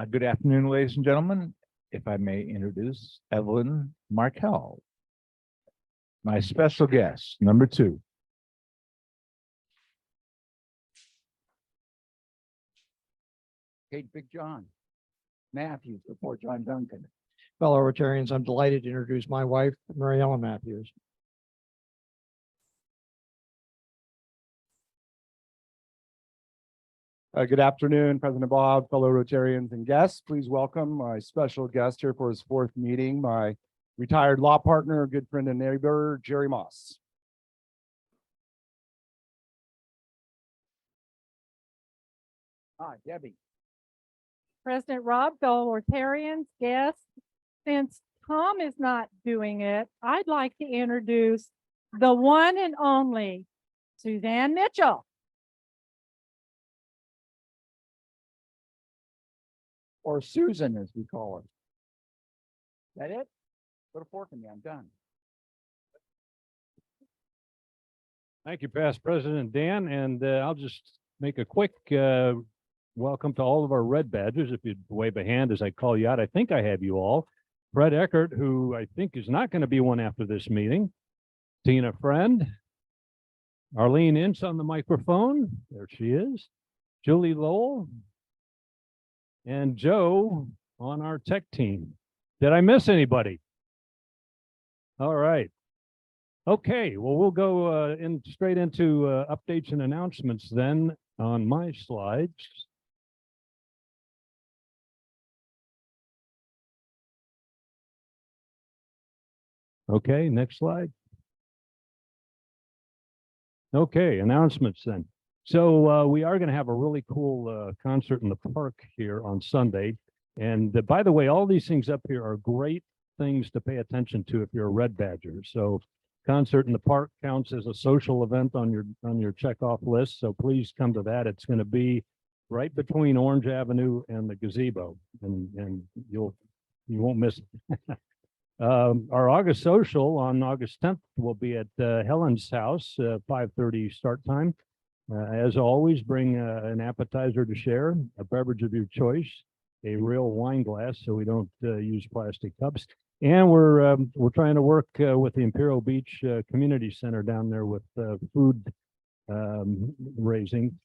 Good afternoon, ladies and gentlemen. If I may introduce Evelyn Markel, my special guest, number 2. Kate Big John Matthews before John Duncan. Fellow Rotarians, I'm delighted to introduce my wife, Mariella Matthews. Good afternoon, President Bob, fellow Rotarians and guests. Please welcome my special guest here for his 4th meeting, my retired law partner, good friend and neighbor, Jerry Moss. Hi, Debbie. President Rob, fellow Rotarians, guests, since Tom is not doing it, I'd like to introduce the one and only Suzanne Mitchell. Or Susan, as we call her. That it? Put a fork in me, I'm done. Thank you, past President Dan, and I'll just make a quick welcome to all of our red badgers. If you'd wave a hand as I call you out, I think I have you all. Fred Eckert, who I think is not going to be one after this meeting. Tina Friend. Arlene Ince on the microphone. There she is. Julie Lowell. And Joe on our tech team. Did I miss anybody? All right. Okay, well, we'll go straight into updates and announcements then on my slides. Okay, next slide. Okay, announcements then. So we are going to have a really cool concert in the park here on Sunday. And by the way, all these things up here are great things to pay attention to if you're a Red Badger. So concert in the park counts as a social event on your checkoff list. So please come to that. It's going to be right between Orange Avenue and the gazebo, and you won't miss it. Our August social on August 10th will be at Helen's house, 5:30 start time. As always, bring an appetizer to share, a beverage of your choice, a real wine glass so we don't use plastic cups. And we're trying to work with the Imperial Beach Community Center down there with food raising.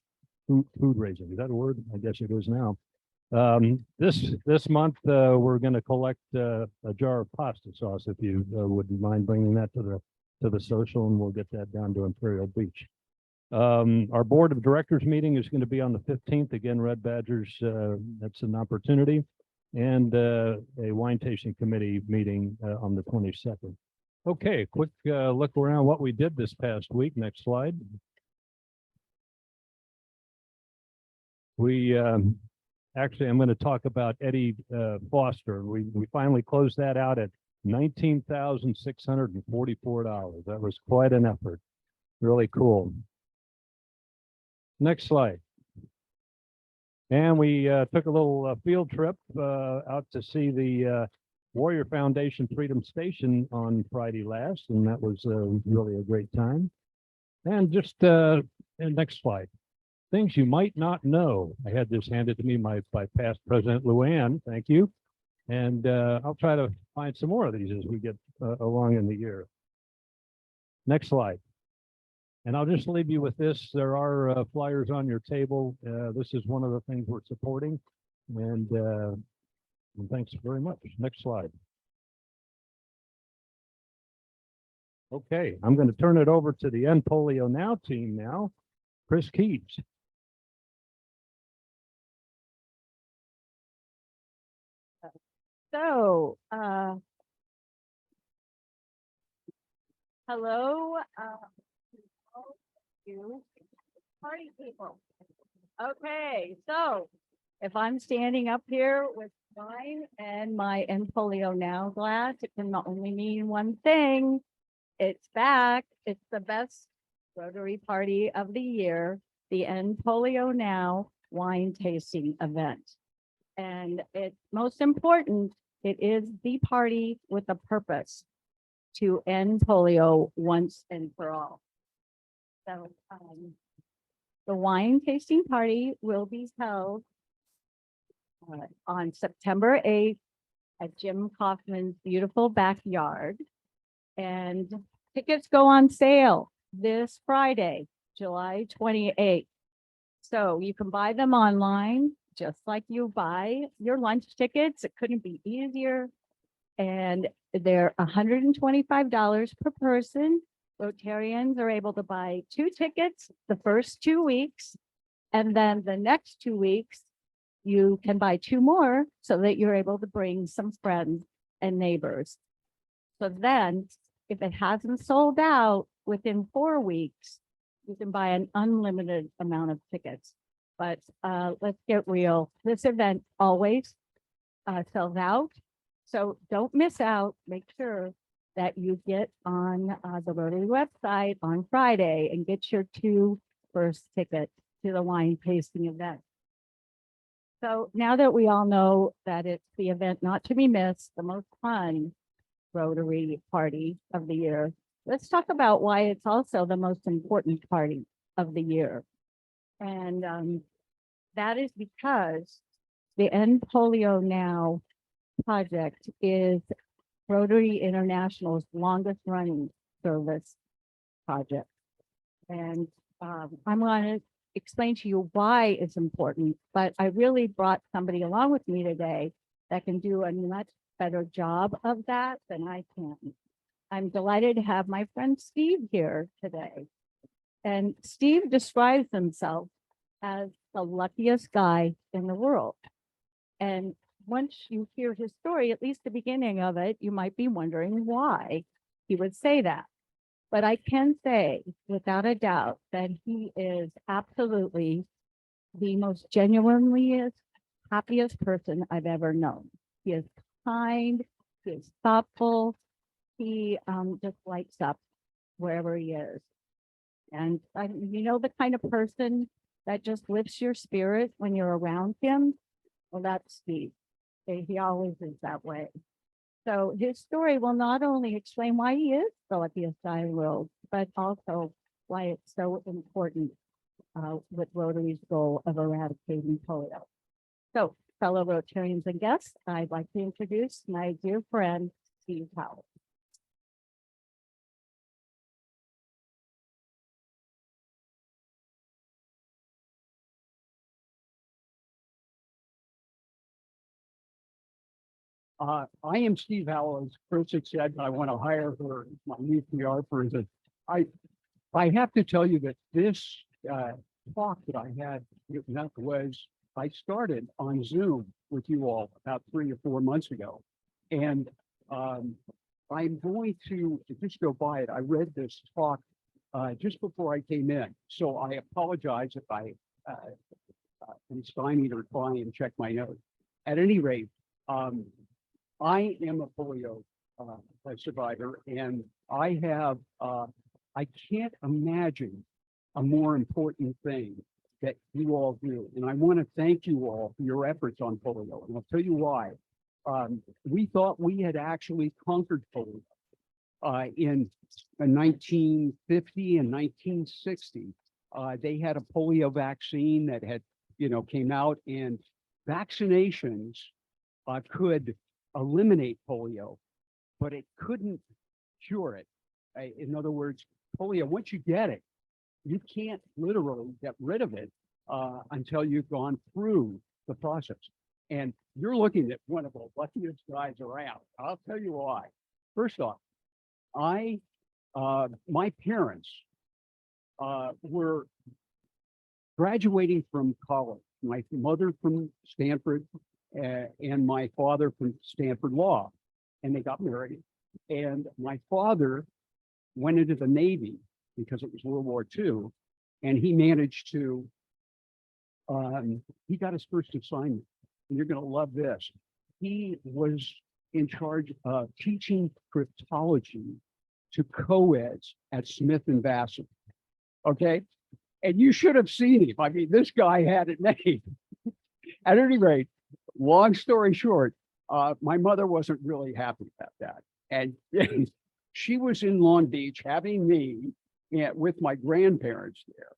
Food raising, is that a word? I guess it is now. This month we're going to collect a jar of pasta sauce. If you wouldn't mind bringing that to the social, and we'll get that down to Imperial Beach. Our board of directors meeting is going to be on the 15th. Again, Red Badgers, that's an opportunity. And a wine tasting committee meeting on the 22nd. Okay, quick look around what we did this past week. Next slide. We actually, I'm going to talk about Eddie Foster. We finally closed that out at $19,644. That was quite an effort. Really cool. Next slide. And we took a little field trip out to see the Warrior Foundation Freedom Station on Friday last, and that was really a great time. And just and next slide. Things you might not know. I had this handed to me by past President Luann. Thank you. And I'll try to find some more of these as we get along in the year. Next slide. And I'll just leave you with this. There are flyers on your table. This is one of the things we're supporting. And thanks very much. Next slide. Okay, I'm going to turn it over to the End Polio Now team now. Chris Keys. So, hello, you party people. Okay, so if I'm standing up here with wine and my End Polio Now glass, it can only mean one thing. It's back. It's the best Rotary party of the year, the End Polio Now wine tasting event. And it's most important, it is the party with a purpose to end polio once and for all. So the wine tasting party will be held on September 8th at Jim Kaufman's beautiful backyard. And tickets go on sale this Friday, July 28th. So you can buy them online, just like you buy your lunch tickets. It couldn't be easier. And they're $125 per person. Rotarians are able to buy 2 tickets the first 2 weeks. And then the next 2 weeks, you can buy 2 more so that you're able to bring some friends and neighbors. So then, if it hasn't sold out within 4 weeks, you can buy an unlimited amount of tickets. But let's get real. This event always sells out. So don't miss out. Make sure that you get on the Rotary website on Friday and get your 2 first tickets to the wine tasting event. So now that we all know that it's the event not to be missed, the most fun Rotary party of the year, let's talk about why it's also the most important party of the year. And that is because the End Polio Now project is Rotary International's longest running service project. And I'm going to explain to you why it's important, but I really brought somebody along with me today that can do a much better job of that than I can. I'm delighted to have my friend Steve here today. And Steve describes himself as the luckiest guy in the world. And once you hear his story, at least the beginning of it, you might be wondering why he would say that. But I can say without a doubt that he is absolutely the most genuinely happiest person I've ever known. He is kind, he is thoughtful, he just lights up wherever he is. And you know, the kind of person that just lifts your spirit when you're around him? Well, that's Steve. He always is that way. So his story will not only explain why he is the luckiest guy in the world, but also why it's so important with Rotary's goal of eradicating polio. So, fellow Rotarians and guests, I'd like to introduce my dear friend, Steve Howell. I am Steve Howell, as Chris had said. I want to hire her as my new PR person. I have to tell you that this talk that I had was I started on Zoom with you all about 3 or 4 months ago, and I'm going to just go by it. I read this talk just before I came in, so I apologize if I am stymied or try and check my notes. At any rate, I am a polio survivor, and I have, I can't imagine a more important thing that you all do. And I want to thank you all for your efforts on polio. And I'll tell you why. We thought we had actually conquered polio in 1950 and 1960. They had a polio vaccine that had, came out, and vaccinations could eliminate polio, but it couldn't cure it. In other words, polio, once you get it, you can't literally get rid of it until you've gone through the process. And you're looking at one of the luckiest guys around. I'll tell you why. First off, my parents were graduating from college. My mother from Stanford and my father from Stanford Law, and they got married. And my father went into the Navy because it was World War II, and he managed to, he got his first assignment, and you're going to love this. He was in charge of teaching cryptology to co-eds at Smith and Vassar. Okay. And you should have seen him. I mean, this guy had it made. At any rate, long story short, my mother wasn't really happy about that. And she was in Long Beach having me with my grandparents there,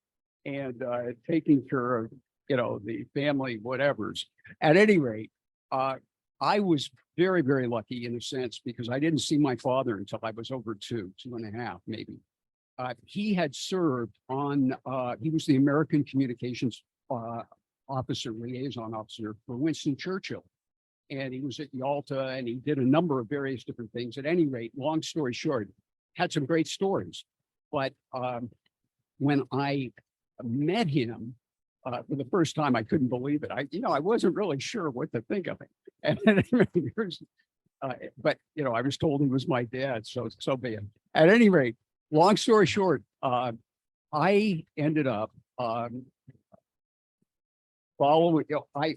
and taking care of the family whatevers. At any rate, I was very, very lucky in a sense because I didn't see my father until I was over 2.5, maybe. He had served on, he was the American Communications liaison officer for Winston Churchill. And he was at Yalta and he did a number of various different things. At any rate, long story short, had some great stories. But when I met him for the first time, I couldn't believe it. I wasn't really sure what to think of it. And but I was told he was my dad, so be it. At any rate, long story short, I ended up following. I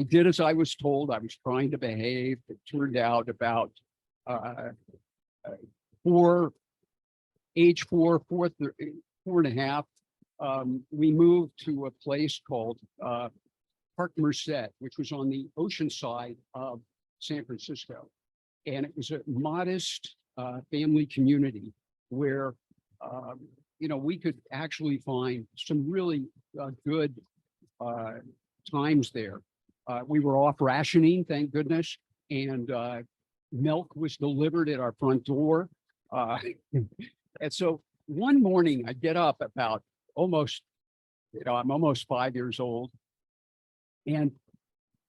did as I was told. I was trying to behave. It turned out about age 4.5. We moved to a place called Park Merced, which was on the ocean side of San Francisco. And it was a modest family community where, we could actually find some really good times there. We were off rationing, thank goodness. And milk was delivered at our front door. And so one morning I get up about almost, I'm almost 5 years old. And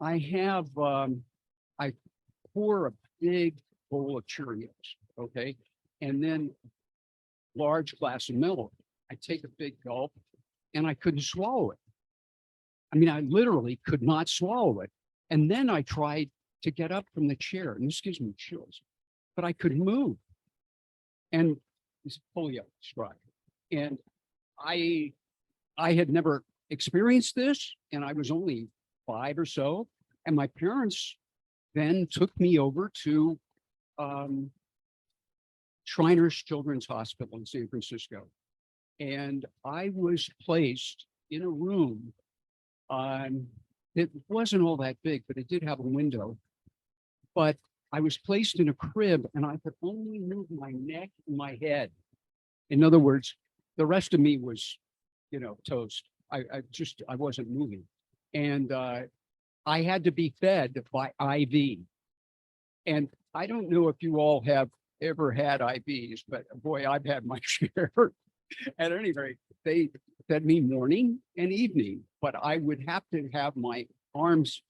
I have, I pour a big bowl of Cheerios, okay? And then large glass of milk. I take a big gulp and I couldn't swallow it. I mean, I literally could not swallow it. And then I tried to get up from the chair, and this gives me chills, but I couldn't move. And this polio struck. And I had never experienced this, and I was only 5 or so. And my parents then took me over to Shriners Children's Hospital in San Francisco. And I was placed in a room. It wasn't all that big, but it did have a window. But I was placed in a crib and I could only move my neck and my head. In other words, the rest of me was, toast. I wasn't moving. And I had to be fed by IV. And I don't know if you all have ever had IVs, but boy, I've had my share. At any rate, they fed me morning and evening, but I would have to have my arms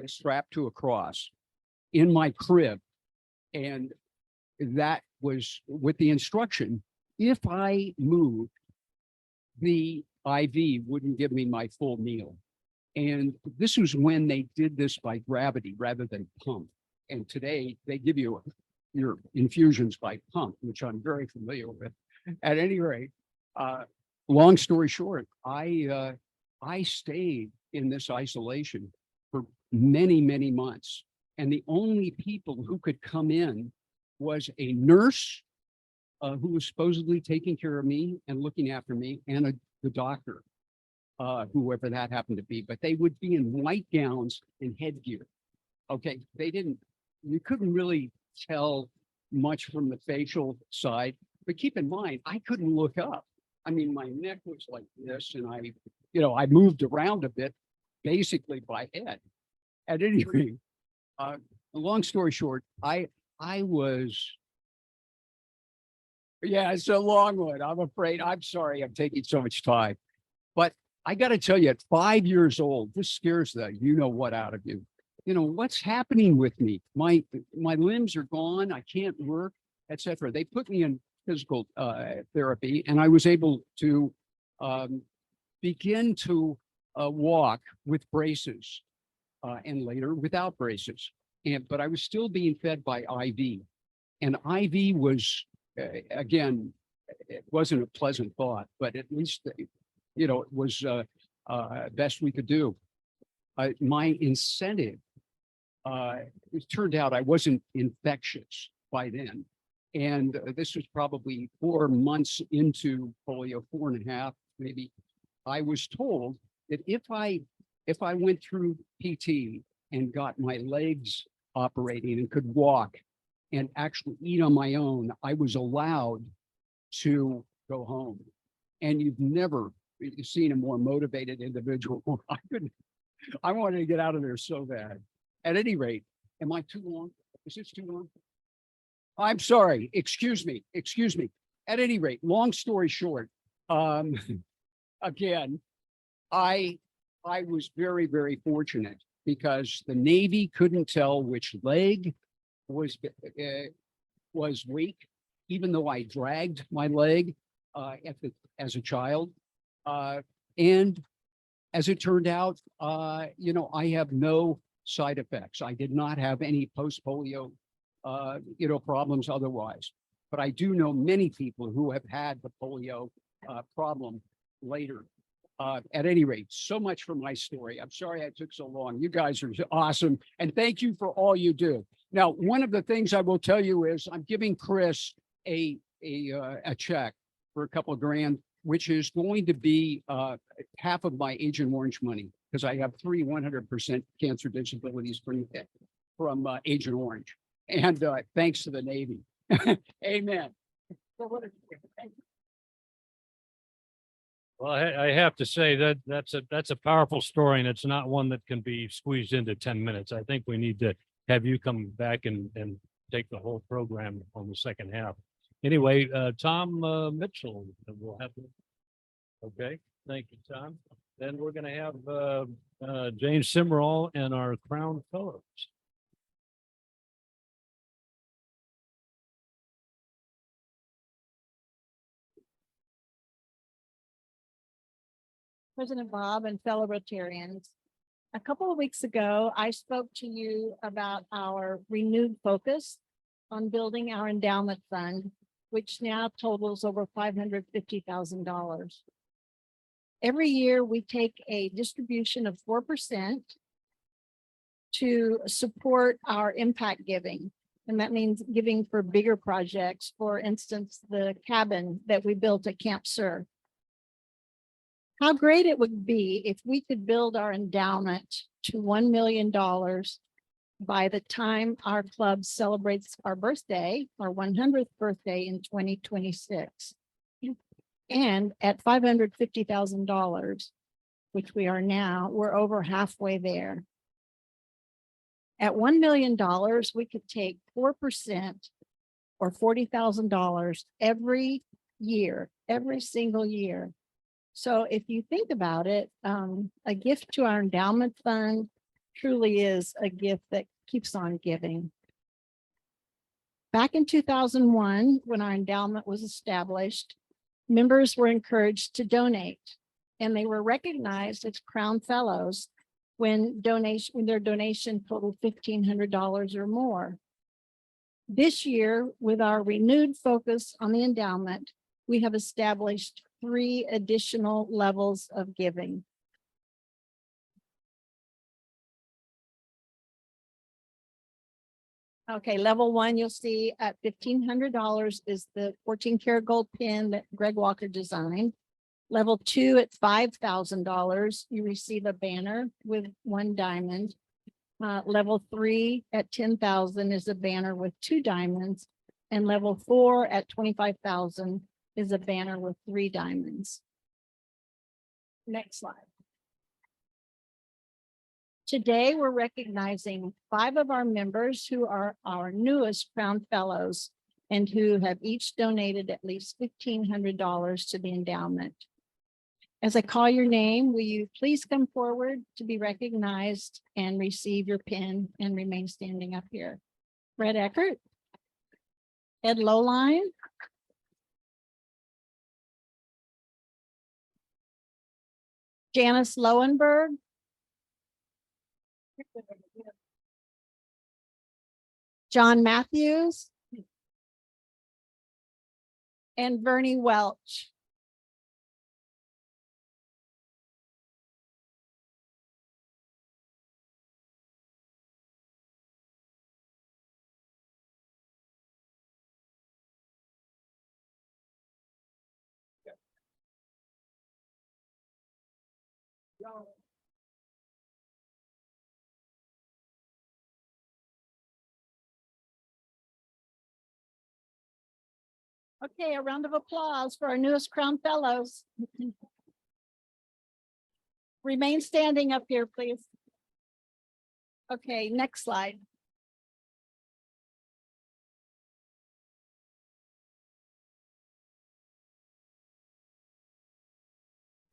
strapped to a cross in my crib. And that was with the instruction, if I moved, the IV wouldn't give me my full meal. And this was when they did this by gravity rather than pump. And today they give you your infusions by pump, which I'm very familiar with. At any rate, long story short, I stayed in this isolation for many, many months. And the only people who could come in was a nurse who was supposedly taking care of me and looking after me, and the doctor, whoever that happened to be. But they would be in white gowns and headgear. Okay, you couldn't really tell much from the facial side, but keep in mind, I couldn't look up. I mean, my neck was like this, and I moved around a bit, basically by head. At any rate, long story short, I was, yeah, it's a long one. I'm afraid. I'm sorry I'm taking so much time, but I got to tell you, at 5 years old, this scares the what out of you. What's happening with me? My limbs are gone. I can't work, etc. They put me in physical therapy, and I was able to begin to walk with braces, and later without braces. But I was still being fed by IV, and IV was again, it wasn't a pleasant thought, but at least it was best we could do. My incentive. It turned out I wasn't infectious by then. And this was probably 4 months into polio, 4.5, maybe. I was told that if I went through PT and got my legs operating and could walk and actually eat on my own, I was allowed to go home. And you've never seen a more motivated individual. I wanted to get out of there so bad. At any rate, am I too long? Is this too long? I'm sorry. Excuse me. At any rate, long story short, again, I was very, very fortunate because the Navy couldn't tell which leg was weak, even though I dragged my leg as a child. And as it turned out, I have no side effects. I did not have any post-polio, problems otherwise. But I do know many people who have had the polio problem later. At any rate, so much for my story. I'm sorry I took so long. You guys are awesome. And thank you for all you do. Now, one of the things I will tell you is I'm giving Chris a check for a couple of grand, which is going to be half of my Agent Orange money, because I have 100% cancer disabilities from Agent Orange. And thanks to the Navy. Amen. Well, I have to say that that's a powerful story, and it's not one that can be squeezed into 10 minutes. I think we need to have you come back and take the whole program on the second half. Anyway, Tom Mitchell will have. Okay, thank you, Tom. Then we're going to have Jane Simmerall and our Crown Fellows. President Bob and fellow Rotarians. A couple of weeks ago, I spoke to you about our renewed focus on building our endowment fund, which now totals over $550,000. Every year, we take a distribution of 4% to support our impact giving. And that means giving for bigger projects, for instance, the cabin that we built at Camp Sur. How great it would be if we could build our endowment to $1 million by the time our club celebrates our birthday, our 100th birthday in 2026. And at $550,000, which we are now, we're over halfway there. At $1 million, we could take 4% or $40,000 every year, every single year. So if you think about it, a gift to our endowment fund truly is a gift that keeps on giving. Back in 2001, when our endowment was established, members were encouraged to donate, and they were recognized as Crown Fellows when their donation totaled $1,500 or more. This year, with our renewed focus on the endowment, we have established 3 additional levels of giving. Okay, level 1, you'll see at $1,500 is the 14-karat gold pin that Greg Walker designed. Level 2 at $5,000, you receive a banner with 1 diamond. Level 3 at $10,000 is a banner with 2 diamonds. And level 4 at $25,000 is a banner with 3 diamonds. Next slide. Today, we're recognizing 5 of our members who are our newest Crown Fellows and who have each donated at least $1,500 to the endowment. As I call your name, will you please come forward to be recognized and receive your pin and remain standing up here? Fred Eckert, Ed Lowline, Janice Lowenberg, John Matthews, and Vernie Welch. Okay, a round of applause for our newest Crown Fellows. Remain standing up here, please. Okay, next slide.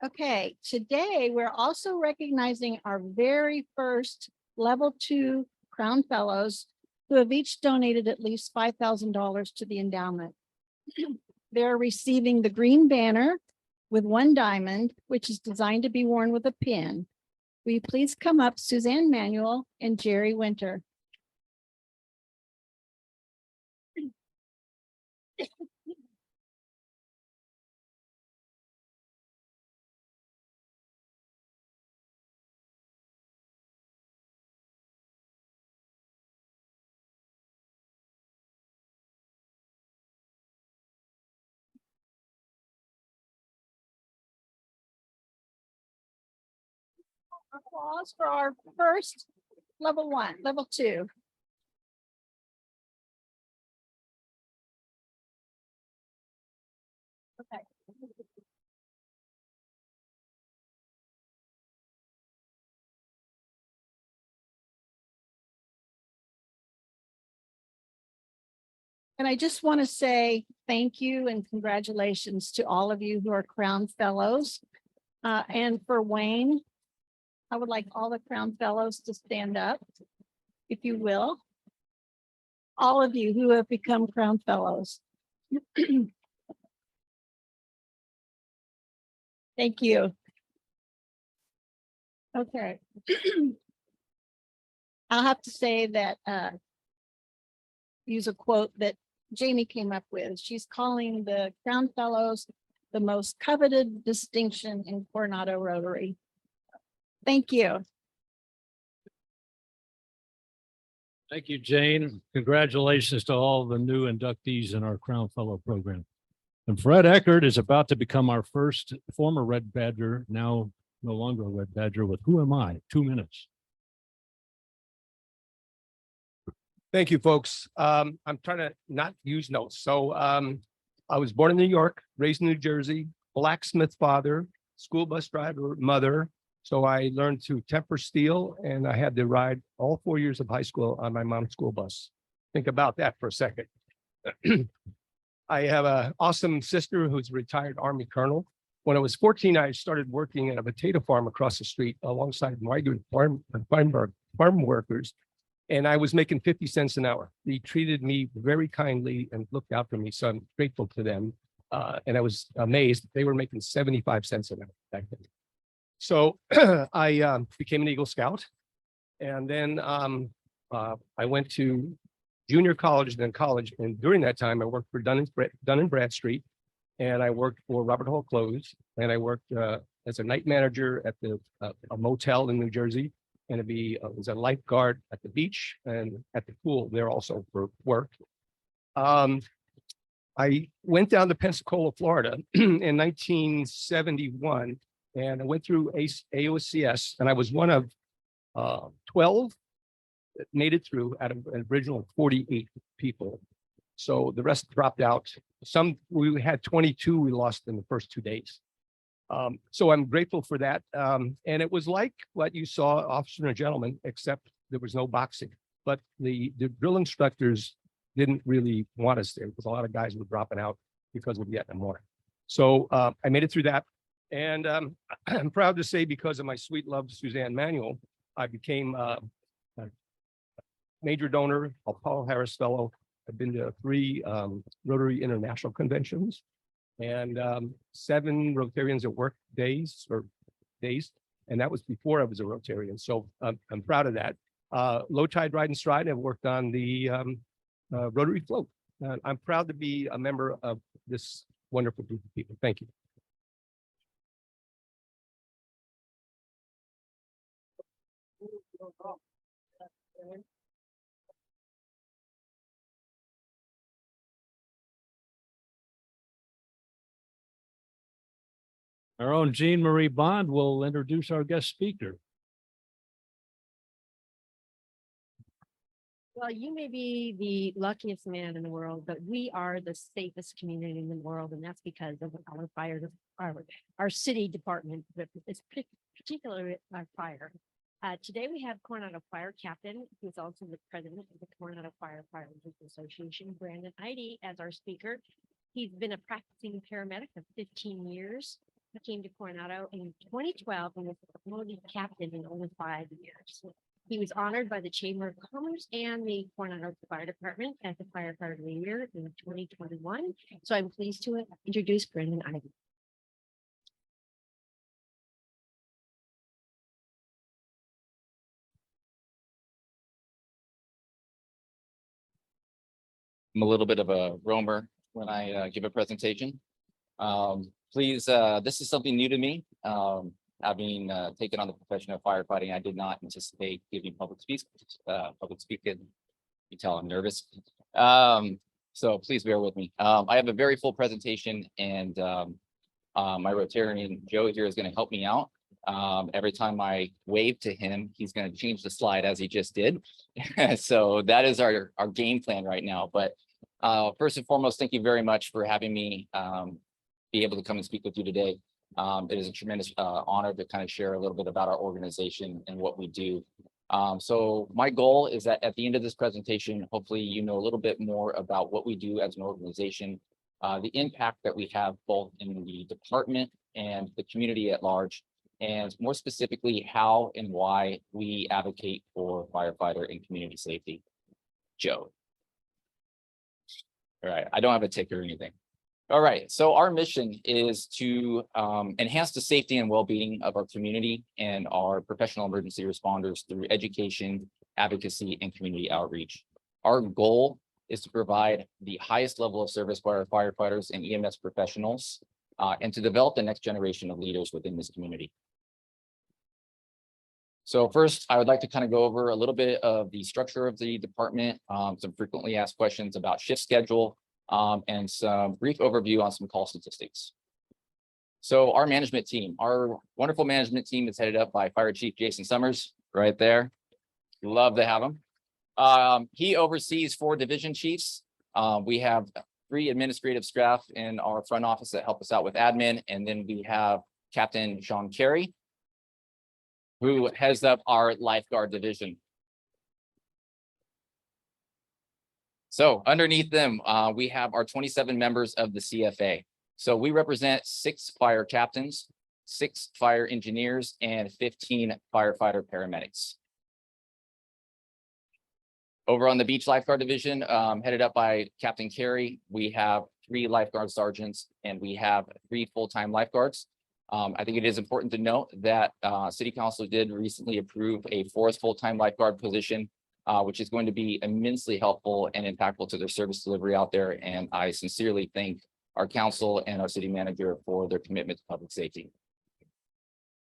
Okay, today we're also recognizing our very first level 2 Crown Fellows who have each donated at least $5,000 to the endowment. They're receiving the green banner with 1 diamond, which is designed to be worn with a pin. Will you please come up, Suzanne Manuel and Jerry Winter? Applause for our first level 1, level 2. Okay. And I just want to say thank you and congratulations to all of you who are Crown Fellows. And for Wayne, I would like all the Crown Fellows to stand up, if you will. All of you who have become Crown Fellows. Thank you. Okay. I'll have to say that, use a quote that Jamie came up with. She's calling the Crown Fellows the most coveted distinction in Coronado Rotary. Thank you. Thank you, Jane. Congratulations to all the new inductees in our Crown Fellow program. And Fred Eckert is about to become our first former Red Badger, now no longer a Red Badger, with Who Am I? 2 minutes. Thank you, folks. I'm trying to not use notes. So I was born in New York, raised in New Jersey, blacksmith father, school bus driver mother. So I learned to temper steel, and I had to ride all 4 years of high school on my mom's school bus. Think about that for a second. I have an awesome sister who's a retired Army colonel. When I was 14, I started working at a potato farm across the street alongside migrant farm workers. And I was making 50 cents an hour. They treated me very kindly and looked out for me. So I'm grateful to them. And I was amazed. They were making 75 cents an hour back then. So I became an Eagle Scout. And then I went to junior college, then college. And during that time, I worked for Dun and Bradstreet. And I worked for Robert Hall Clothes. And I worked as a night manager at a motel in New Jersey. And was a lifeguard at the beach and at the pool there also for work. I went down to Pensacola, Florida in 1971, and I went through AOCS, and I was one of 12 that made it through out of an original 48 people. So the rest dropped out. We had 22 we lost in the first 2 days. So I'm grateful for that. And it was like what you saw, officer and gentleman, except there was no boxing. But the drill instructors didn't really want us there because a lot of guys were dropping out because of Vietnam War. So I made it through that. And I'm proud to say, because of my sweet love, Suzanne Manuel, I became a major donor, a Paul Harris Fellow. I've been to 3 Rotary International conventions. And 7 Rotarians at work days, and that was before I was a Rotarian. So I'm proud of that. Low tide, ride and stride. I've worked on the Rotary float. I'm proud to be a member of this wonderful group of people. Thank you. Our own Jean Marie Bond will introduce our guest speaker. Well, you may be the luckiest man in the world, but we are the safest community in the world, and that's because of our fire, our city department. It's particular fire. Today we have Coronado Fire Captain, who's also the president of the Coronado Firefighters Association, Brandon Idhe, as our speaker. He's been a practicing paramedic of 15 years. He came to Coronado in 2012 and was promoted captain in only 5 years. He was honored by the Chamber of Commerce and the Coronado Fire Department as the firefighter leader in 2021. So I'm pleased to introduce Brandon Idhe. I'm a little bit of a roamer when I give a presentation. Please, this is something new to me. Having taken on the profession of firefighting, I did not anticipate giving public speaking. You tell I'm nervous. So please bear with me. I have a very full presentation, and my Rotarian Joe here is going to help me out. Every time I wave to him, he's going to change the slide as he just did. So that is our game plan right now. But first and foremost, thank you very much for having me be able to come and speak with you today. It is a tremendous honor to kind of share a little bit about our organization and what we do. So my goal is that at the end of this presentation, hopefully you know a little bit more about what we do as an organization, the impact that we have both in the department and the community at large, and more specifically, how and why we advocate for firefighter and community safety. Joe. All right, I don't have a tick or anything. All right, so our mission is to enhance the safety and well-being of our community and our professional emergency responders through education, advocacy, and community outreach. Our goal is to provide the highest level of service for our firefighters and EMS professionals, and to develop the next generation of leaders within this community. So first, I would like to kind of go over a little bit of the structure of the department, some frequently asked questions about shift schedule, and some brief overview on some call statistics. So our management team, our wonderful management team is headed up by Fire Chief Jason Summers, right there. Love to have him. He oversees 4 division chiefs. We have 3 administrative staff in our front office that help us out with admin. And then we have Captain Sean Carey, who heads up our lifeguard division. So underneath them, we have our 27 members of the CFA. So we represent 6 fire captains, 6 fire engineers, and 15 firefighter paramedics. Over on the beach lifeguard division, headed up by Captain Carey, we have 3 lifeguard sergeants and we have 3 full-time lifeguards. I think it is important to note that City Council did recently approve a 4th full-time lifeguard position, which is going to be immensely helpful and impactful to their service delivery out there. And I sincerely thank our council and our city manager for their commitment to public safety.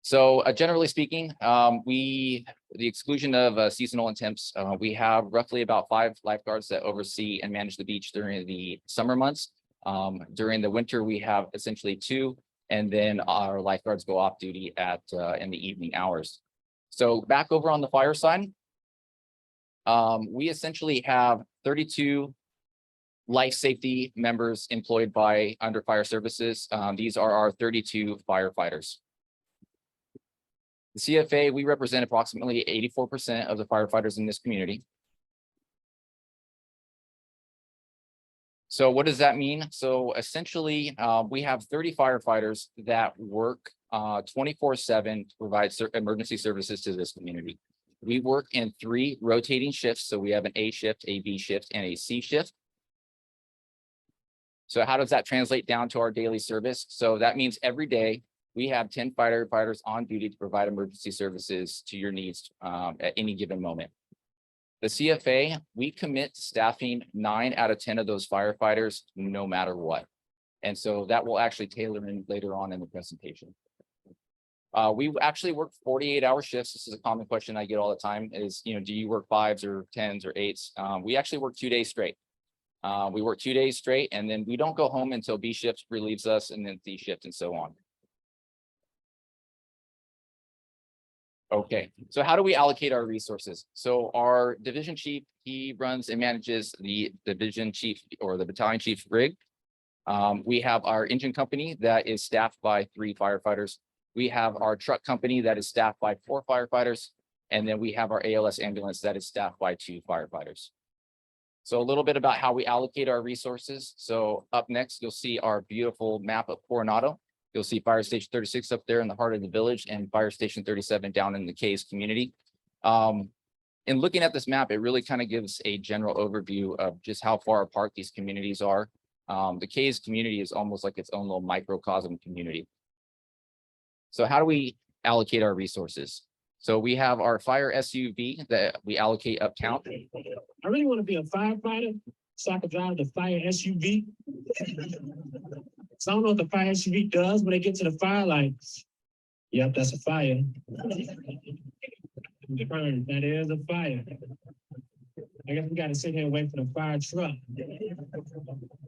So generally speaking, the exclusion of seasonal and temps, we have roughly about 5 lifeguards that oversee and manage the beach during the summer months. During the winter, we have essentially 2. And then our lifeguards go off duty at in the evening hours. So back over on the fire side, we essentially have 32 life safety members employed by under fire services. These are our 32 firefighters. The CFA, we represent approximately 84% of the firefighters in this community. So what does that mean? So essentially, we have 30 firefighters that work 24/7 to provide emergency services to this community. We work in 3 rotating shifts. So we have an A shift, a B shift, and a C shift. So how does that translate down to our daily service? So that means every day we have 10 firefighters on duty to provide emergency services to your needs at any given moment. The CFA, we commit to staffing 9 out of 10 of those firefighters, no matter what. And so that will actually tailor in later on in the presentation. We actually work 48-hour shifts. This is a common question I get all the time is, do you work 5s or 10s or 8s? We actually work 2 days straight. We work 2 days straight, and then we don't go home until B shift relieves us, and then C shift and so on. Okay, so how do we allocate our resources? So our division chief, he runs and manages the division chief or the battalion chief rig. We have our engine company that is staffed by 3 firefighters. We have our truck company that is staffed by 4 firefighters. And then we have our ALS ambulance that is staffed by 2 firefighters. So a little bit about how we allocate our resources. So up next, you'll see our beautiful map of Coronado. You'll see Fire Station 36 up there in the heart of the village and Fire Station 37 down in the Cays community. In looking at this map, it really kind of gives a general overview of just how far apart these communities are. The Cays community is almost like its own little microcosm community. So how do we allocate our resources? So we have our fire SUV that we allocate uptown. I really want to be a firefighter so I can drive the fire SUV. So I don't know what the fire SUV does when they get to the fire, like, yep, that's a fire. That is a fire. I guess we got to sit here and wait for the fire truck.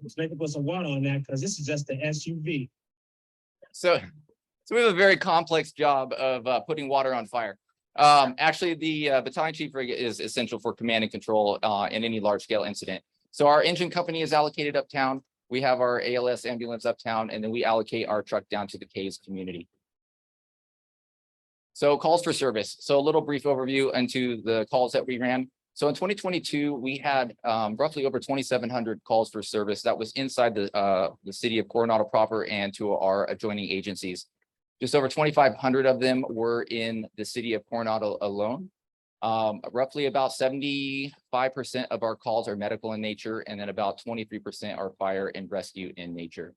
Let's make put some water on that because this is just the SUV. So we have a very complex job of putting water on fire. Actually, the battalion chief rig is essential for command and control in any large scale incident. So our engine company is allocated uptown. We have our ALS ambulance uptown, and then we allocate our truck down to the Cays community. So calls for service. So a little brief overview into the calls that we ran. So in 2022, we had roughly over 2,700 calls for service. That was inside the city of Coronado proper and to our adjoining agencies. Just over 2,500 of them were in the city of Coronado alone. Roughly about 75% of our calls are medical in nature, and then about 23% are fire and rescue in nature.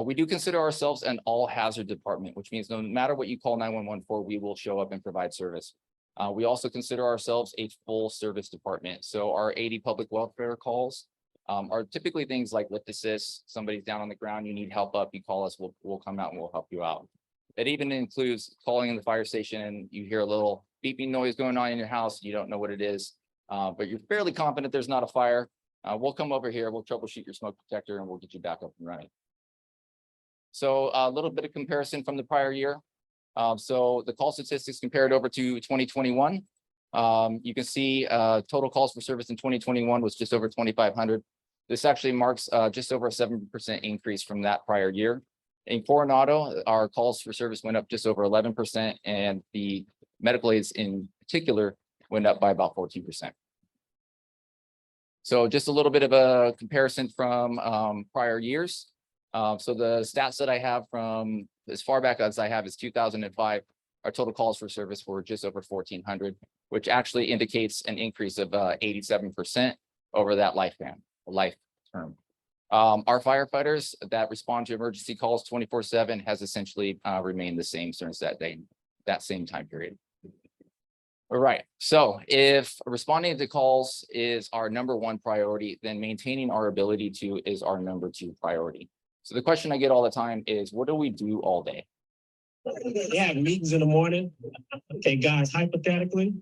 We do consider ourselves an all hazard department, which means no matter what you call 911 for, we will show up and provide service. We also consider ourselves a full service department. So our 80 public welfare calls are typically things like lift assist, somebody's down on the ground, you need help up, you call us, we'll come out and we'll help you out. It even includes calling in the fire station and you hear a little beeping noise going on in your house, you don't know what it is, but you're fairly confident there's not a fire. We'll come over here, we'll troubleshoot your smoke detector and we'll get you back up and running. So a little bit of comparison from the prior year. So the call statistics compared over to 2021. You can see total calls for service in 2021 was just over 2,500. This actually marks just over a 7% increase from that prior year. In Coronado, our calls for service went up just over 11%, and the medical aids in particular went up by about 14%. So just a little bit of a comparison from prior years. So the stats that I have from as far back as I have is 2005, our total calls for service were just over 1,400, which actually indicates an increase of 87% over that life term. Our firefighters that respond to emergency calls 24/7 has essentially remained the same since that same time period. All right, so if responding to calls is our #1 priority, then maintaining our ability to is our #2 priority. So the question I get all the time is, what do we do all day? Yeah, meetings in the morning. Okay, guys, hypothetically,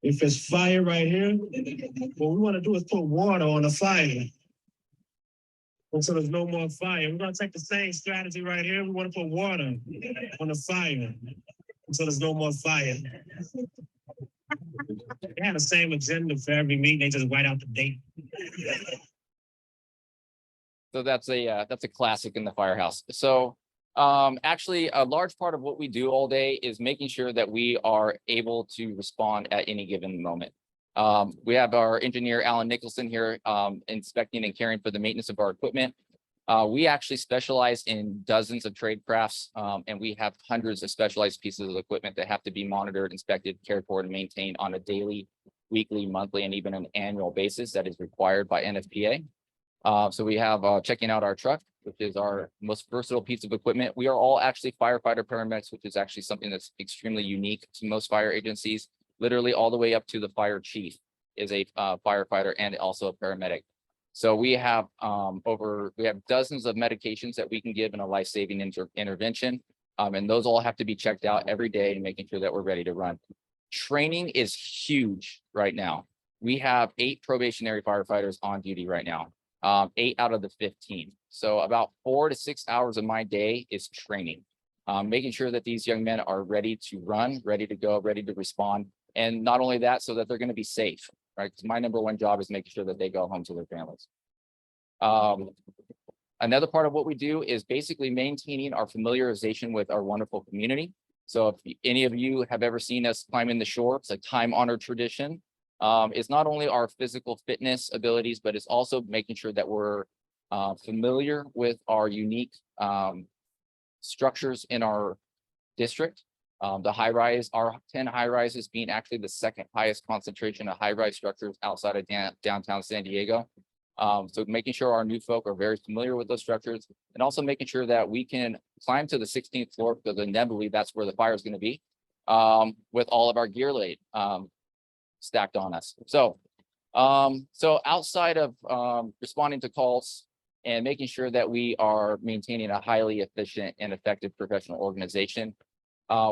if it's fire right here, what we want to do is put water on the fire. And so there's no more fire. We're going to take the same strategy right here. We want to put water on the fire. And so there's no more fire. They have the same agenda for every meeting. They just white out the date. So that's a classic in the firehouse. So actually, a large part of what we do all day is making sure that we are able to respond at any given moment. We have our engineer, Alan Nicholson here, inspecting and caring for the maintenance of our equipment. We actually specialize in dozens of trade crafts, and we have hundreds of specialized pieces of equipment that have to be monitored, inspected, cared for, and maintained on a daily, weekly, monthly, and even an annual basis that is required by NFPA. So we have checking out our truck, which is our most versatile piece of equipment. We are all actually firefighter paramedics, which is actually something that's extremely unique to most fire agencies. Literally all the way up to the fire chief is a firefighter and also a paramedic. So we have dozens of medications that we can give in a life-saving intervention. And those all have to be checked out every day and making sure that we're ready to run. Training is huge right now. We have 8 probationary firefighters on duty right now. 8 out of the 15. So about 4 to 6 hours of my day is training, making sure that these young men are ready to run, ready to go, ready to respond. And not only that, so that they're going to be safe, right? Because my #1 job is making sure that they go home to their families. Another part of what we do is basically maintaining our familiarization with our wonderful community. So if any of you have ever seen us climbing the shore, it's a time-honored tradition. It's not only our physical fitness abilities, but it's also making sure that we're familiar with our unique structures in our district. The high rise, our 10 high rises being actually the second highest concentration of high rise structures outside of downtown San Diego. So making sure our new folk are very familiar with those structures, and also making sure that we can climb to the 16th floor, because inevitably that's where the fire is going to be, with all of our gear laid stacked on us. So outside of responding to calls and making sure that we are maintaining a highly efficient and effective professional organization,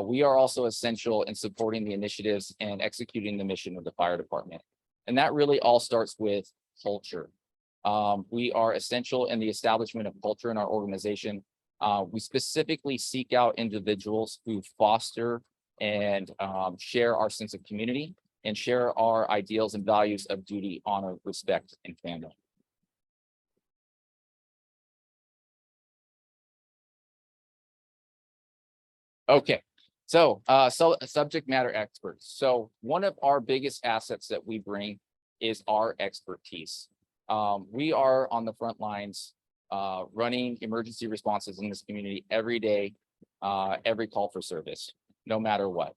we are also essential in supporting the initiatives and executing the mission of the fire department. And that really all starts with culture. We are essential in the establishment of culture in our organization. We specifically seek out individuals who foster and share our sense of community and share our ideals and values of duty, honor, respect, and family. Okay, so subject matter experts. So one of our biggest assets that we bring is our expertise. We are on the front lines running emergency responses in this community every day, every call for service, no matter what.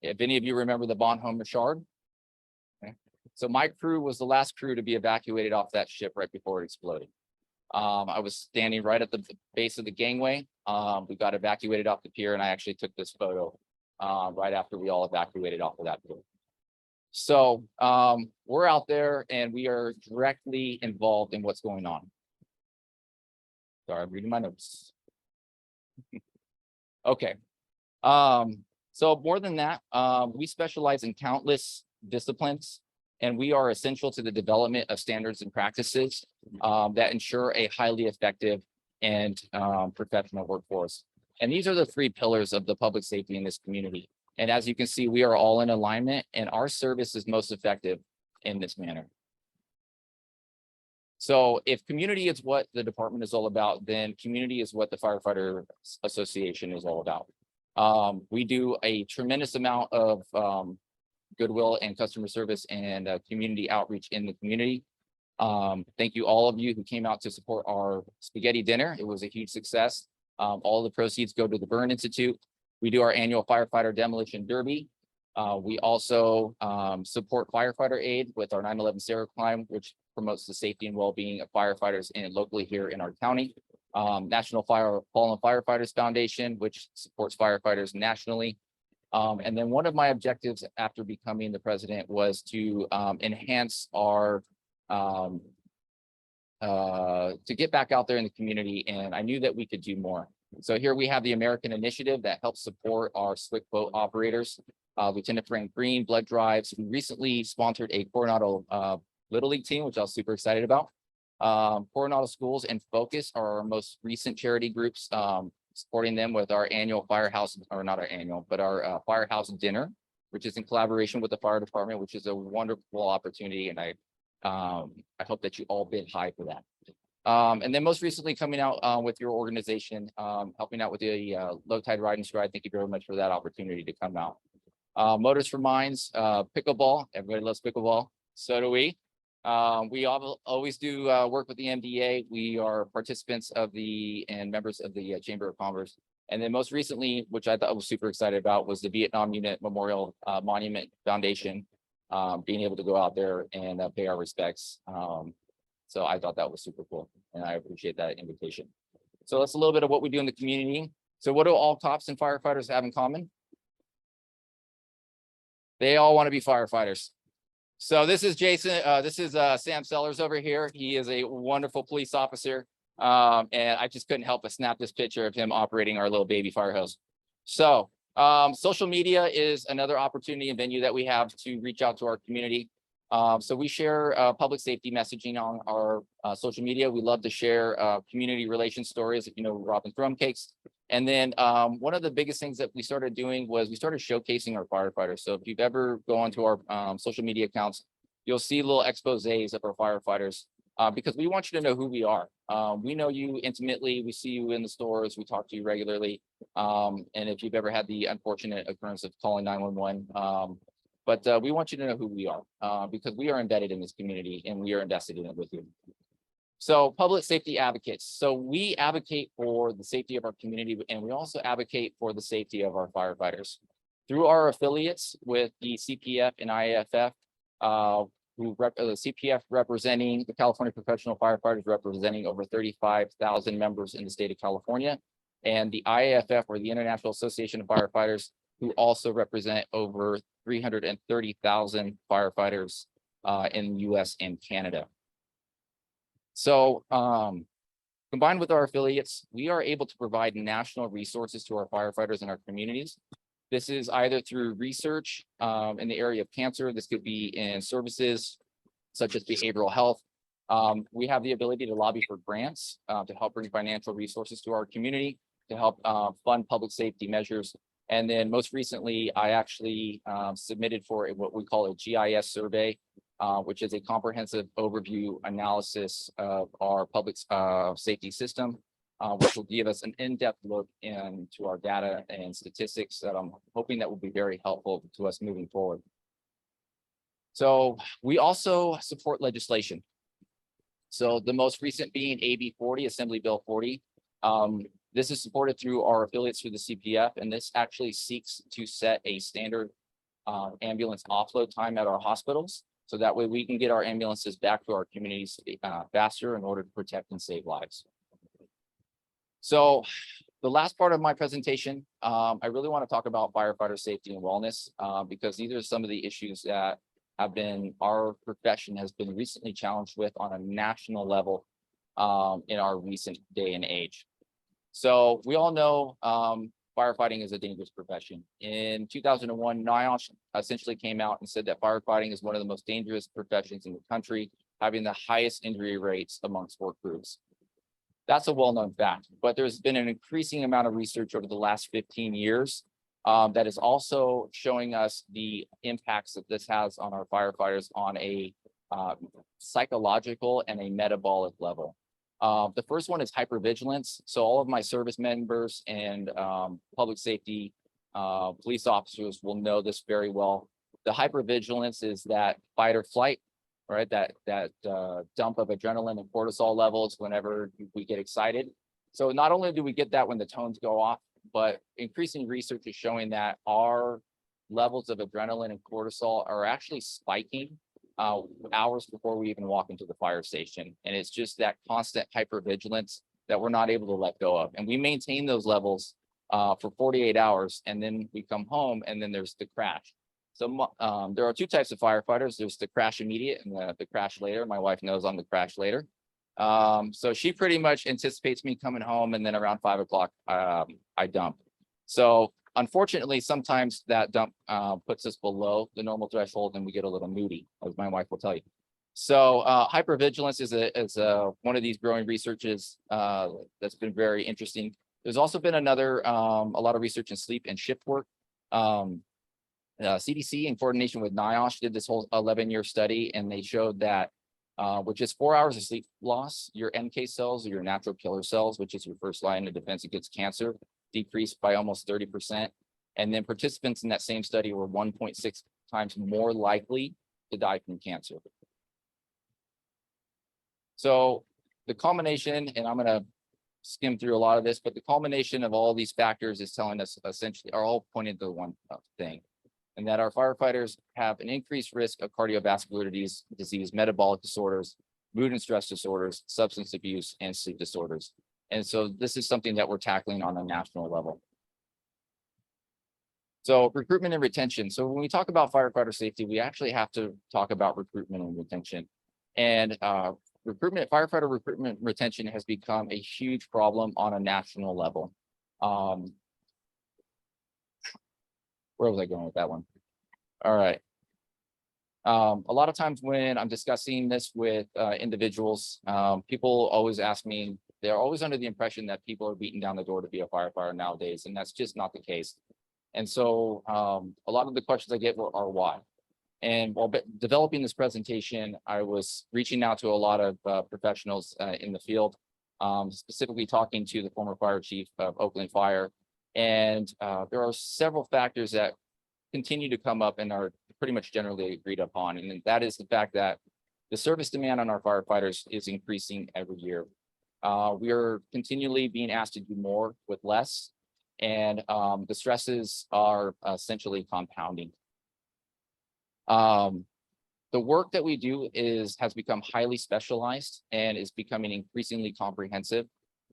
If any of you remember the Bonhomme Richard, okay. So my crew was the last crew to be evacuated off that ship right before it exploded. I was standing right at the base of the gangway. We got evacuated off the pier, and I actually took this photo right after we all evacuated off of that pier. So we're out there and we are directly involved in what's going on. Sorry, I'm reading my notes. Okay. So more than that, we specialize in countless disciplines, and we are essential to the development of standards and practices that ensure a highly effective and professional workforce. And these are the three pillars of the public safety in this community. And as you can see, we are all in alignment, and our service is most effective in this manner. So if community is what the department is all about, then community is what the Firefighter Association is all about. We do a tremendous amount of goodwill and customer service and community outreach in the community. Thank you all of you who came out to support our spaghetti dinner. It was a huge success. All the proceeds go to the Burn Institute. We do our annual firefighter demolition derby. We also support firefighter aid with our 9/11 Sarah Climb, which promotes the safety and well-being of firefighters locally here in our county. National Fallen Firefighters Foundation, which supports firefighters nationally. And then one of my objectives after becoming the president was to enhance our to get back out there in the community, and I knew that we could do more. So here we have the American Initiative that helps support our slick boat operators. Lieutenant Frank Green, Blood Drives, who recently sponsored a Coronado Little League team, which I was super excited about. Coronado Schools and Focus are our most recent charity groups, supporting them with our annual firehouse, or not our annual, but our firehouse dinner, which is in collaboration with the fire department, which is a wonderful opportunity. And I hope that you all bid high for that. And then most recently coming out with your organization, helping out with the low tide ride and stride. Thank you very much for that opportunity to come out. Motors for Minds, pickleball. Everybody loves pickleball. So do we. We always do work with the MDA. We are participants of and members of the Chamber of Commerce. And then most recently, which I thought I was super excited about, was the Vietnam Unit Memorial Monument Foundation, being able to go out there and pay our respects. So I thought that was super cool, and I appreciate that invitation. So that's a little bit of what we do in the community. So what do all cops and firefighters have in common? They all want to be firefighters. So this is Jason. This is Sam Sellers over here. He is a wonderful police officer. And I just couldn't help but snap this picture of him operating our little baby fire hose. So social media is another opportunity and venue that we have to reach out to our community. So we share public safety messaging on our social media. We love to share community relations stories, if you know Robin's Rum Cakes. And then one of the biggest things that we started doing was we started showcasing our firefighters. So if you've ever gone to our social media accounts, you'll see little exposés of our firefighters. because we want you to know who we are. We know you intimately. We see you in the stores. We talk to you regularly. And if you've ever had the unfortunate occurrence of calling 911, but we want you to know who we are because we are embedded in this community and we are invested in it with you. So public safety advocates. So we advocate for the safety of our community and we also advocate for the safety of our firefighters. Through our affiliates with the CPF and IAFF, the CPF representing the California Professional Firefighters, representing over 35,000 members in the state of California, and the IAFF, or the International Association of Firefighters, who also represent over 330,000 firefighters in the US and Canada. So combined with our affiliates, we are able to provide national resources to our firefighters in our communities. This is either through research in the area of cancer. This could be in services such as behavioral health. We have the ability to lobby for grants to help bring financial resources to our community, to help fund public safety measures. And then most recently, I actually submitted for what we call a GIS survey, which is a comprehensive overview analysis of our public safety system, which will give us an in-depth look into our data and statistics that I'm hoping that will be very helpful to us moving forward. So we also support legislation. So the most recent being AB 40, Assembly Bill 40. This is supported through our affiliates through the CPF, and this actually seeks to set a standard ambulance offload time at our hospitals. So that way we can get our ambulances back to our communities faster in order to protect and save lives. So the last part of my presentation, I really want to talk about firefighter safety and wellness because these are some of the issues that have been, our profession has been recently challenged with on a national level in our recent day and age. So we all know firefighting is a dangerous profession. In 2001, NIOSH essentially came out and said that firefighting is one of the most dangerous professions in the country, having the highest injury rates amongst work groups. That's a well-known fact, but there's been an increasing amount of research over the last 15 years that is also showing us the impacts that this has on our firefighters on a psychological and a metabolic level. The first one is hypervigilance. So all of my service members and public safety police officers will know this very well. The hypervigilance is that fight or flight, right? That dump of adrenaline and cortisol levels whenever we get excited. So not only do we get that when the tones go off, but increasing research is showing that our levels of adrenaline and cortisol are actually spiking hours before we even walk into the fire station. And it's just that constant hypervigilance that we're not able to let go of. And we maintain those levels for 48 hours, and then we come home and then there's the crash. So there are two types of firefighters. There's the crash immediate and the crash later. My wife knows I'm the crash later. So she pretty much anticipates me coming home, and then around 5 o'clock, I dump. So unfortunately, sometimes that dump puts us below the normal threshold and we get a little moody, as my wife will tell you. So hypervigilance is one of these growing researches that's been very interesting. There's also been another, a lot of research in sleep and shift work. CDC, in coordination with NIOSH, did this whole 11-year study, and they showed that with just 4 hours of sleep loss, your NK cells, or your natural killer cells, which is your first line of defense against cancer, decreased by almost 30%. And then participants in that same study were 1.6 times more likely to die from cancer. So the culmination, and I'm going to skim through a lot of this, but the culmination of all these factors is telling us essentially are all pointed to one thing, and that our firefighters have an increased risk of cardiovascular disease, metabolic disorders, mood and stress disorders, substance abuse, and sleep disorders. And so this is something that we're tackling on a national level. So recruitment and retention. So when we talk about firefighter safety, we actually have to talk about recruitment and retention. And firefighter recruitment and retention has become a huge problem on a national level. Where was I going with that one? All right. A lot of times when I'm discussing this with individuals, people always ask me, they're always under the impression that people are beating down the door to be a firefighter nowadays, and that's just not the case. And so a lot of the questions I get are why. And while developing this presentation, I was reaching out to a lot of professionals in the field, specifically talking to the former fire chief of Oakland Fire. And there are several factors that continue to come up and are pretty much generally agreed upon. And that is the fact that the service demand on our firefighters is increasing every year. We are continually being asked to do more with less, and the stresses are essentially compounding. The work that we do has become highly specialized and is becoming increasingly comprehensive.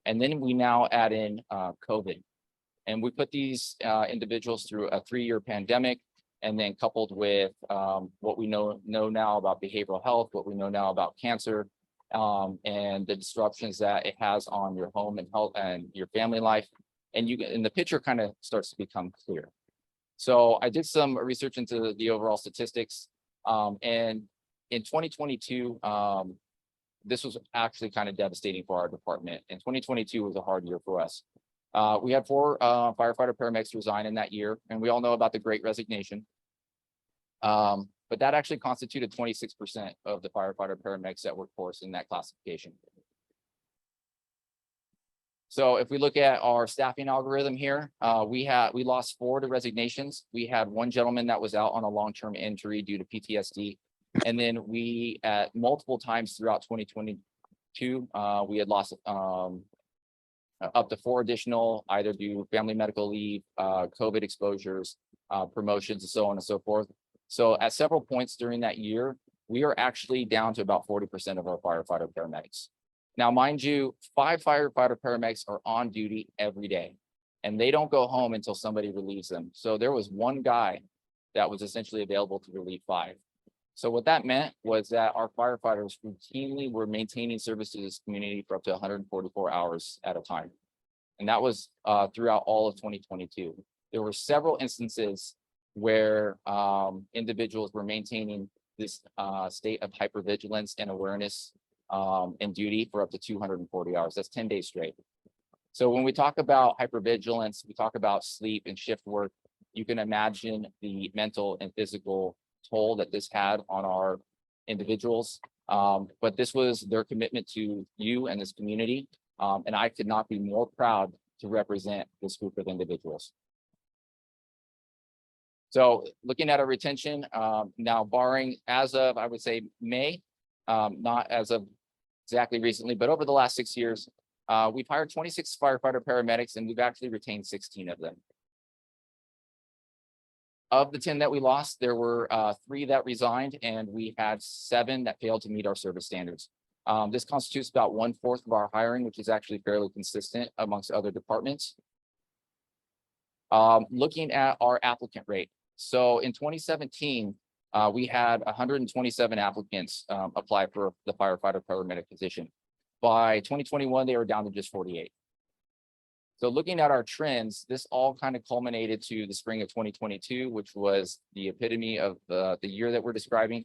And then we now add in COVID. And we put these individuals through a 3-year pandemic, and then coupled with what we know now about behavioral health, what we know now about cancer, and the disruptions that it has on your home and health and your family life. And the picture kind of starts to become clear. So I did some research into the overall statistics, and in 2022, this was actually kind of devastating for our department. And 2022 was a hard year for us. We had 4 firefighter paramedics resign in that year, and we all know about the Great Resignation. But that actually constituted 26% of the firefighter paramedics that workforce in that classification. So if we look at our staffing algorithm here, we lost 4 to resignations. We had 1 gentleman that was out on a long-term injury due to PTSD. And then we, at multiple times throughout 2022, we had lost up to 4 additional, either due to family medical leave, COVID exposures, promotions, and so on and so forth. So at several points during that year, we are actually down to about 40% of our firefighter paramedics. Now, mind you, 5 firefighter paramedics are on duty every day, and they don't go home until somebody relieves them. So there was 1 guy that was essentially available to relieve 5. So what that meant was that our firefighters routinely were maintaining service to this community for up to 144 hours at a time. And that was throughout all of 2022. There were several instances where individuals were maintaining this state of hypervigilance and awareness and duty for up to 240 hours. That's 10 days straight. So when we talk about hypervigilance, we talk about sleep and shift work, you can imagine the mental and physical toll that this had on our individuals. But this was their commitment to you and this community. And I could not be more proud to represent this group of individuals. So looking at our retention, now barring as of, I would say, May, not as of exactly recently, but over the last 6 years, we've hired 26 firefighter paramedics, and we've actually retained 16 of them. Of the 10 that we lost, there were 3 that resigned, and we had 7 that failed to meet our service standards. This constitutes about 1/4 of our hiring, which is actually fairly consistent amongst other departments. Looking at our applicant rate. So in 2017, we had 127 applicants apply for the firefighter paramedic position. By 2021, they were down to just 48. So looking at our trends, this all kind of culminated to the spring of 2022, which was the epitome of the year that we're describing.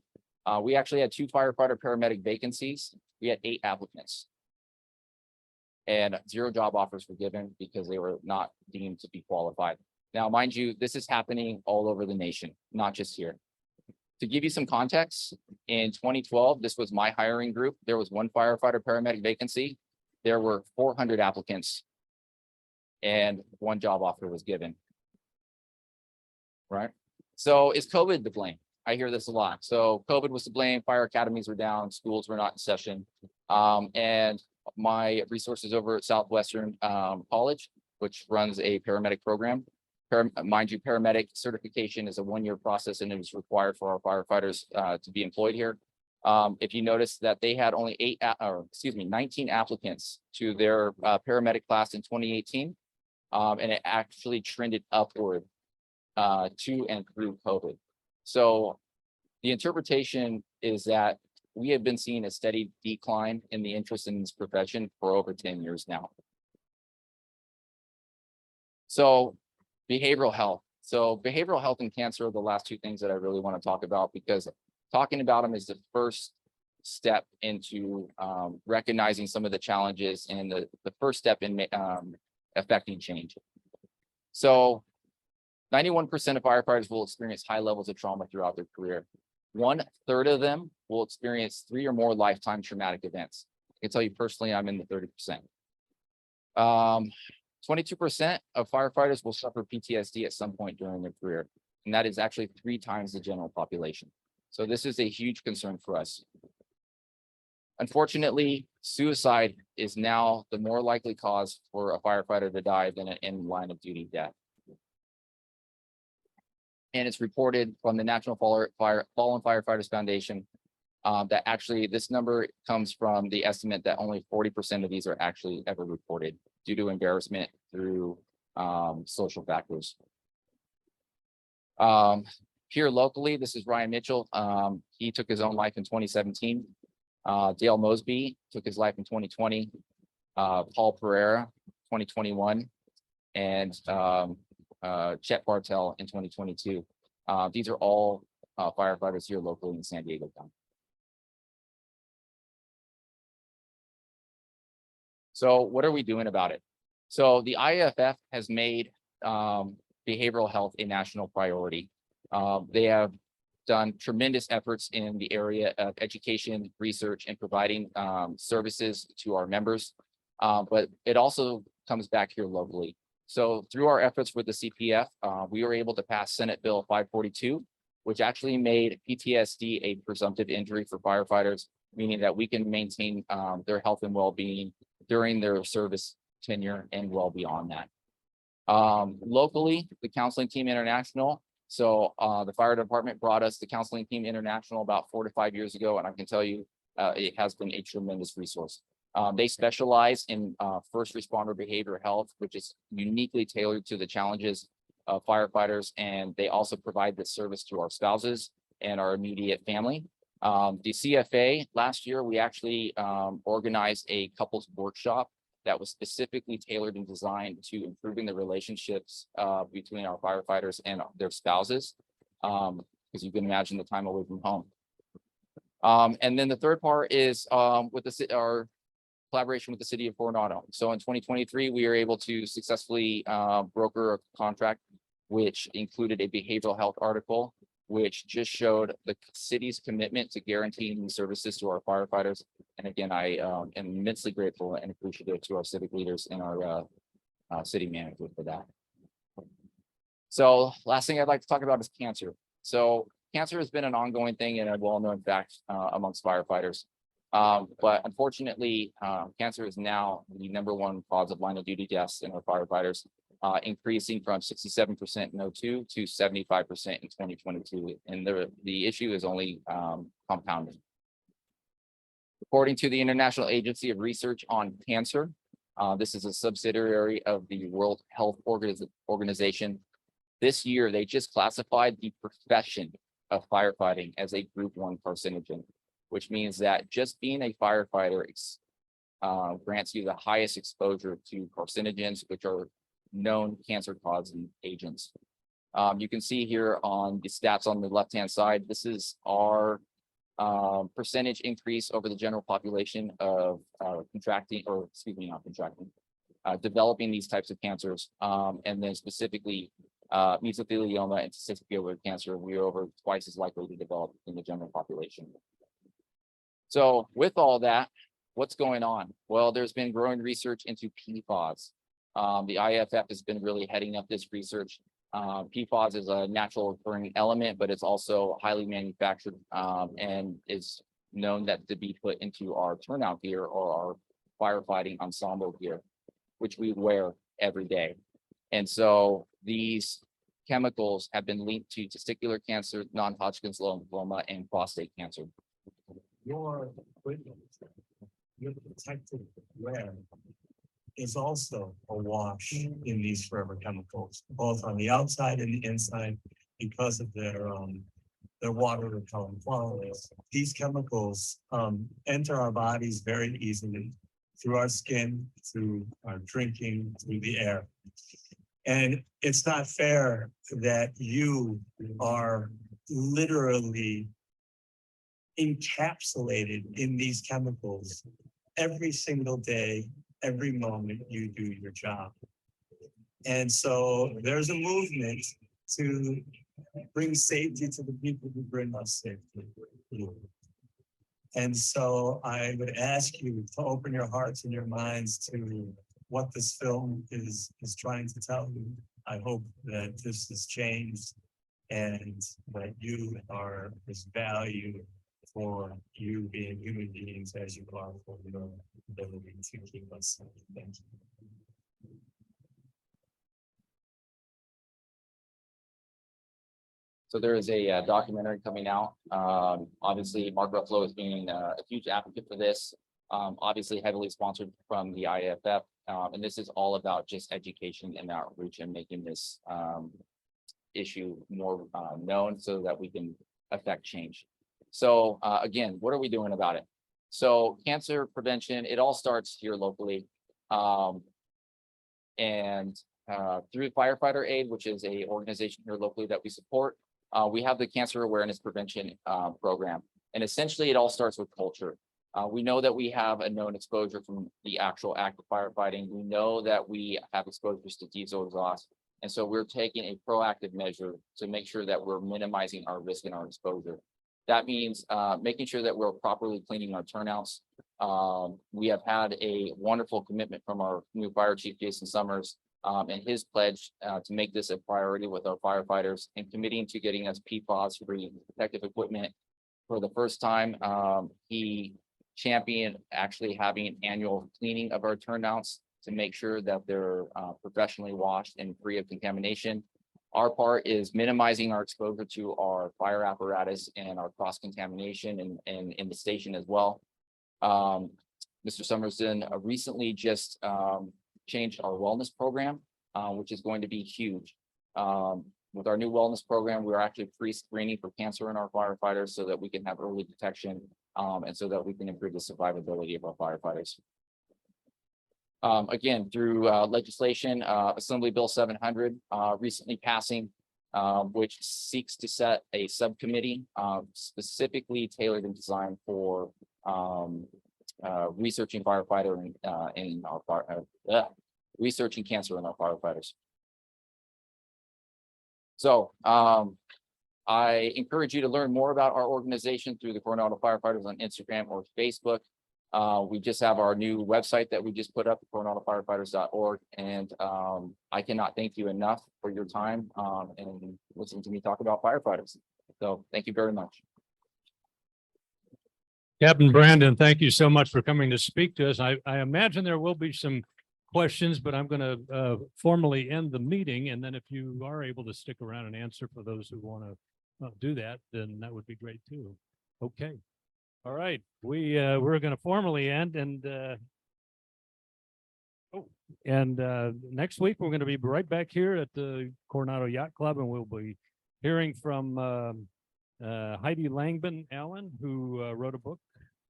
We actually had 2 firefighter paramedic vacancies. We had 8 applicants. And 0 job offers were given because they were not deemed to be qualified. Now, mind you, this is happening all over the nation, not just here. To give you some context, in 2012, this was my hiring group. There was 1 firefighter paramedic vacancy. There were 400 applicants, and 1 job offer was given. Right? So is COVID to blame? I hear this a lot. So COVID was to blame, fire academies were down, schools were not in session. And my resources over at Southwestern College, which runs a paramedic program. Mind you, paramedic certification is a 1-year process, and it is required for our firefighters to be employed here. If you notice that they had only 19 applicants to their paramedic class in 2018, and it actually trended upward to and through COVID. So the interpretation is that we have been seeing a steady decline in the interest in this profession for over 10 years now. So behavioral health. So behavioral health and cancer are the last 2 things that I really want to talk about, because talking about them is the first step into recognizing some of the challenges and the first step in affecting change. So 91% of firefighters will experience high levels of trauma throughout their career. 1/3 of them will experience 3 or more lifetime traumatic events. I can tell you personally, I'm in the 30%. 22% of firefighters will suffer PTSD at some point during their career, and that is actually 3 times the general population. So this is a huge concern for us. Unfortunately, suicide is now the more likely cause for a firefighter to die than an in line of duty death. And it's reported from the National Fallen Firefighters Foundation that actually this number comes from the estimate that only 40% of these are actually ever reported due to embarrassment through social factors. Here locally, this is Ryan Mitchell. He took his own life in 2017. Dale Mosby took his life in 2020. Paul Pereira, 2021, and Chet Bartel in 2022. These are all firefighters here locally in San Diego County. So what are we doing about it? So the IAFF has made behavioral health a national priority. They have done tremendous efforts in the area of education, research, and providing services to our members. But it also comes back here locally. So through our efforts with the CPF, we were able to pass Senate Bill 542, which actually made PTSD a presumptive injury for firefighters, meaning that we can maintain their health and well-being during their service tenure and well beyond that. Locally, the Counseling Team International. So the fire department brought us the Counseling Team International about 4 to 5 years ago, and I can tell you it has been a tremendous resource. They specialize in first responder behavioral health, which is uniquely tailored to the challenges of firefighters, and they also provide this service to our spouses and our immediate family. The CFA, last year, we actually organized a couples workshop that was specifically tailored and designed to improving the relationships between our firefighters and their spouses, because you can imagine the time away from home. And then the third part is with our collaboration with the city of Coronado. So in 2023, we were able to successfully broker a contract, which included a behavioral health article, which just showed the city's commitment to guaranteeing services to our firefighters. And again, I am immensely grateful and appreciative to our civic leaders and our city manager for that. So last thing I'd like to talk about is cancer. So cancer has been an ongoing thing and a well-known fact amongst firefighters. But unfortunately, cancer is now the #1 cause of line of duty deaths in our firefighters, increasing from 67% in 2002 to 75% in 2022. And the issue is only compounding. According to the International Agency of Research on Cancer, this is a subsidiary of the World Health Organization. This year, they just classified the profession of firefighting as a Group 1 carcinogen, which means that just being a firefighter grants you the highest exposure to carcinogens, which are known cancer-causing agents. You can see here on the stats on the left-hand side, this is our percentage increase over the general population of developing these types of cancers. And then specifically mesothelioma and testicular cancer, we are over twice as likely to develop in the general population. So with all that, what's going on? Well, there's been growing research into PFAS. The IAFF has been really heading up this research. PFAS is a natural occurring element, but it's also highly manufactured and is known that to be put into our turnout gear or our firefighting ensemble gear, which we wear every day. And so these chemicals have been linked to testicular cancer, non-Hodgkin's lymphoma, and prostate cancer. Your equipment, your protective wear is also awash in these forever chemicals, both on the outside and the inside, because of their water repellent qualities. These chemicals enter our bodies very easily through our skin, through our drinking, through the air. And it's not fair that you are literally encapsulated in these chemicals every single day, every moment you do your job. And so there's a movement to bring safety to the people who bring us safety. And so I would ask you to open your hearts and your minds to what this film is trying to tell you. I hope that this has changed and that you are as valued for you being human beings as you are for your ability to keep us safe. Thank you. So there is a documentary coming out. Obviously, Mark Ruffalo is being a huge advocate for this. Obviously heavily sponsored from the IAFF. And this is all about just education and outreach and making this issue more known so that we can affect change. So again, what are we doing about it? So cancer prevention, it all starts here locally. And through Firefighter Aid, which is a organization here locally that we support, we have the cancer awareness prevention program. And essentially it all starts with culture. We know that we have a known exposure from the actual act of firefighting. We know that we have exposures to diesel exhaust. And so we're taking a proactive measure to make sure that we're minimizing our risk and our exposure. That means making sure that we're properly cleaning our turnouts. We have had a wonderful commitment from our new fire chief, Jason Summers, and his pledge to make this a priority with our firefighters and committing to getting us PFAS-free protective equipment. For the first time, he championed actually having an annual cleaning of our turnouts to make sure that they're professionally washed and free of contamination. Our part is minimizing our exposure to our fire apparatus and our cross-contamination and in the station as well. Mr. Summerson recently just changed our wellness program, which is going to be huge. With our new wellness program, we're actually pre-screening for cancer in our firefighters so that we can have early detection and so that we can improve the survivability of our firefighters. Again, through legislation, Assembly Bill 700 recently passing, which seeks to set a subcommittee specifically tailored and designed for researching firefighter in our researching cancer in our firefighters. So I encourage you to learn more about our organization through the Coronado Firefighters on Instagram or Facebook. We just have our new website that we just put up, coronadofirefighters.org. And I cannot thank you enough for your time and listening to me talk about firefighters. So thank you very much. Captain Brandon, thank you so much for coming to speak to us. I imagine there will be some questions, but I'm going to formally end the meeting. And then if you are able to stick around and answer for those who want to do that, then that would be great too. Okay. All right. We're going to formally end and next week we're going to be right back here at the Coronado Yacht Club, and we'll be hearing from Heidi Langban Allen, who wrote a book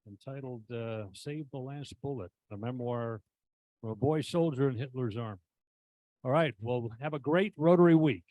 entitled Save the Last Bullet, a memoir from a boy soldier in Hitler's army. All right. Well, have a great Rotary week.